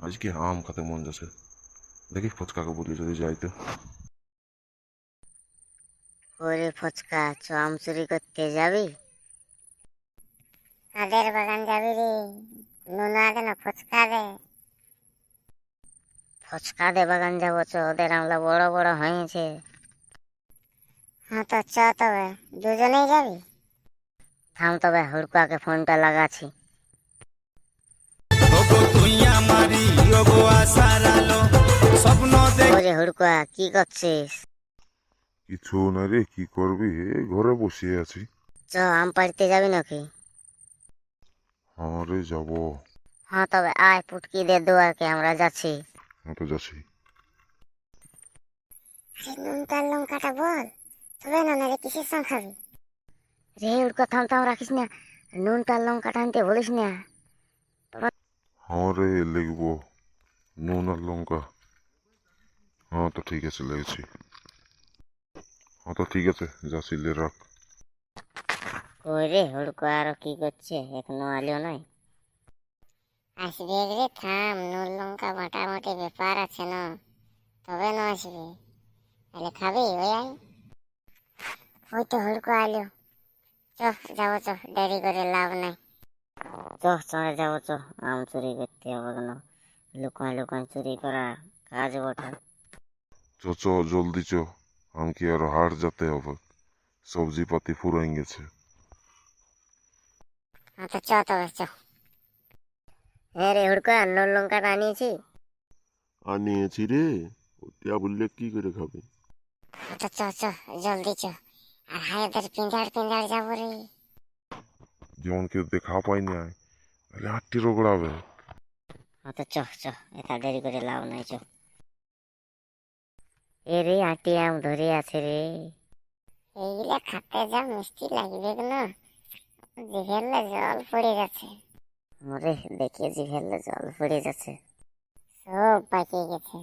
আজকে আম খেতে মন যাচ্ছে, দেখি ফুচকাকে বলি যদি যাই তো। ওরে ফুচকা, চ আম চুরি করতে যাবি? কাদের বাগান যাবি রে? নুনা দে না ফুচকা দে। ফুচকা দে বাগান যাবো, চ ওদের আমলা বড় বড় হয়েছে। হ্যাঁ তো চ, তবে দুজনেই যাবি? থাম তবে হুড়কাকে ফোনটা লাগাচ্ছি। ওরে হুড়কা, কি করছিস? কিছু না রে, কি করবি, এই ঘরে বসে আছি। চ আম পাড়তে যাবি নাকি? হ্যাঁ রে, যাবো। হ্যাঁ তবে আয়, পুটকি দে দুয়ারকে, আমরা যাচ্ছি। হ্যাঁ তো যাচ্ছি। নুনটার লঙ্কাটা বল, তবে না রে কিসের সঙ্গে খাবি? রে হুড়কা থাম থাম, রাখিস না, নুনটার লঙ্কাটা আনতে বলিস না। হ্যাঁ রে, লিখবো নুন আর লঙ্কা। হ্যাঁ তো ঠিক আছে, লেগেছি। হ্যাঁ তো ঠিক আছে, যাচ্ছি, লে রাখ। কই রে হুড়কো, আরো কি করছে, এখনো আলিও নাই? আসবে রে, থাম, নুন লঙ্কা মোটামুটি ব্যাপার আছে না, তবে না আসবে। তাহলে খাবি? ওই আয়, ওই তো হুড়কো আলিও। চ যাবো, চ, দেরি করে লাভ নাই। চ চলে যাবো, চ। আম চুরি করতে হবে কেন? লুকান লুকান চুরি করা কাজ বটে। চ চ, জলদি চ, আমাকে আরো হাট যেতে হবে, সবজি পাতি ফুরাই গেছে। আচ্ছা চ তবে, চ। হ্যাঁ রে হুড়কো, নুন লঙ্কাটা আনিয়েছি। আর নিয়েছি রে, ওটা বললে কি করে খাবে? আচ্ছা চ চ, জলদি চ। আর হায়দের পিঁধাড় পিঁধাড় যাবো রে। যেমন কেউ দেখা পাইনি, আয় তাহলে হাটটি রোগড়াবে। আচ্ছা চ চ, এটা দেরি করে লাভ নাই, চ। এ রে আটি আম ধরে আছে রে। এইগুলা খাতে যা মিষ্টি লাগবে না, জিভেলে জল পড়ে যাচ্ছে। ওরে দেখে জিভেলে জল পড়ে যাচ্ছে, সব পাকে গেছে।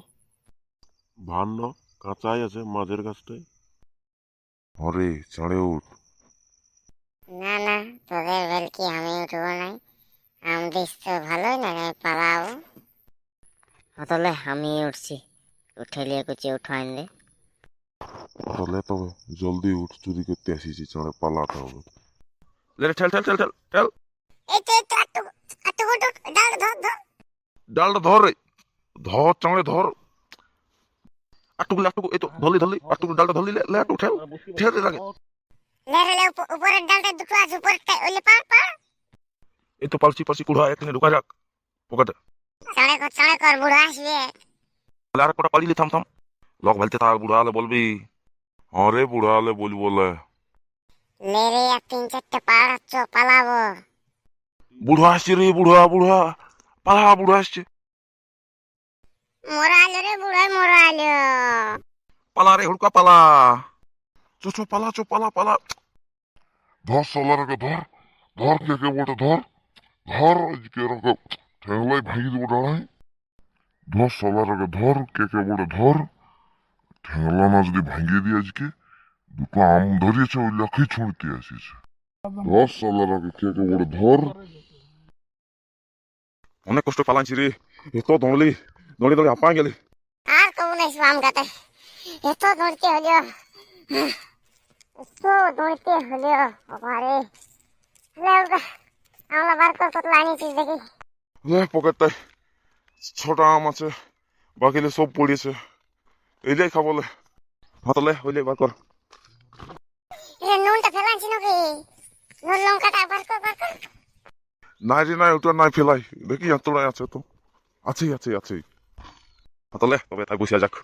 ভান না, কাঁচাই আছে মাঝের গাছটায়। হরে চাঁড়ে উঠ। না না, তোদের বেলকি আমি উঠবো নাই। আম দিস তো ভালোই না, আমি পালাবো। তাহলে আমি উঠছি, উঠে লিয়ে কুচি উঠাইন দে। তাহলে তবে জলদি উঠ, চুরি করতে আসিছি, চাঁড়ে পালাতে হবে। লে ঠেল ঠেল ঠেল ঠেল ঠেল। এই তো এই তো, আটটু আটটু উঠ, ডাল ধর ধর। ডালটা ধর রে, ধর চাঁড়ে ধর। আটটুকু আটটুকু, এই তো ধরলি ধরলি, আটটুকু ডালটা ধরলি, লে লে আটটু ঠেল, ঠেল রে লাগে। লে রে লে, উপরের ডালটা দুটো আছে, উপরেরটা ওলে পার পার। এই তো পালছি পালছি, কুড়া একদিনে ঢুকা যাক পকেটে। চাড়ে কর, বুড়ো আসবে। তাহলে আর কটা পালিলে, থাম থাম, লক ভালতে থাক, বুড়া হলে বলবি। হ্যাঁ রে, বুড়া হলে বলবো লে। লে রে, আর তিন চারটে পাড়াচ্ছ, পালাবো। বুড়া আসছে রে, বুড়া বুড়া, পালা, বুড়া আসছে। মোরা আলো রে, বুড়াই মোরা আলো। পালা রে হুড়কা, পালা। চো চো, পালা চো, পালা পালা। ধর সালারকে ধর, ধর কে কে বটে ধর, ধর আজকে এরকম ঠেংলাই ভাঙি দেবো দাঁড়াই। ধর সালারকে ধর, কে কে বটে ধর, ঠেংলা না যদি ভাঙিয়ে দিই আজকে। দুটো আম ধরিয়েছে, ওই লেখাই ছুঁড়তে আসিছে। ধর সালারকে কে কে বটে ধর। অনেক কষ্ট পালাইছি রে, এত দৌড়লি, দৌড়ে দৌড়ে আপা গেলি। আর কখন আসবো আম গাতে? এত দৌড়তে হলেও, এত দৌড়তে হলেও, বাবারে। আমরা বার কর, কত আনিয়েছিস দেখি। পকেটটায় 6টা আম আছে, বাকিলে সব পড়িয়েছে, এইলাই খাবো লে। হাতলে হইলে বার কর। নুনটা ফেলাচ্ছি নাকি? নুন লঙ্কাটা বার কর, বার কর। নাই রে নাই, ওটা নাই ফেলাই, দেখি এতটাই আছে তো, আছেই আছে আছেই। হাতলে তবে তাই বসিয়া যাক।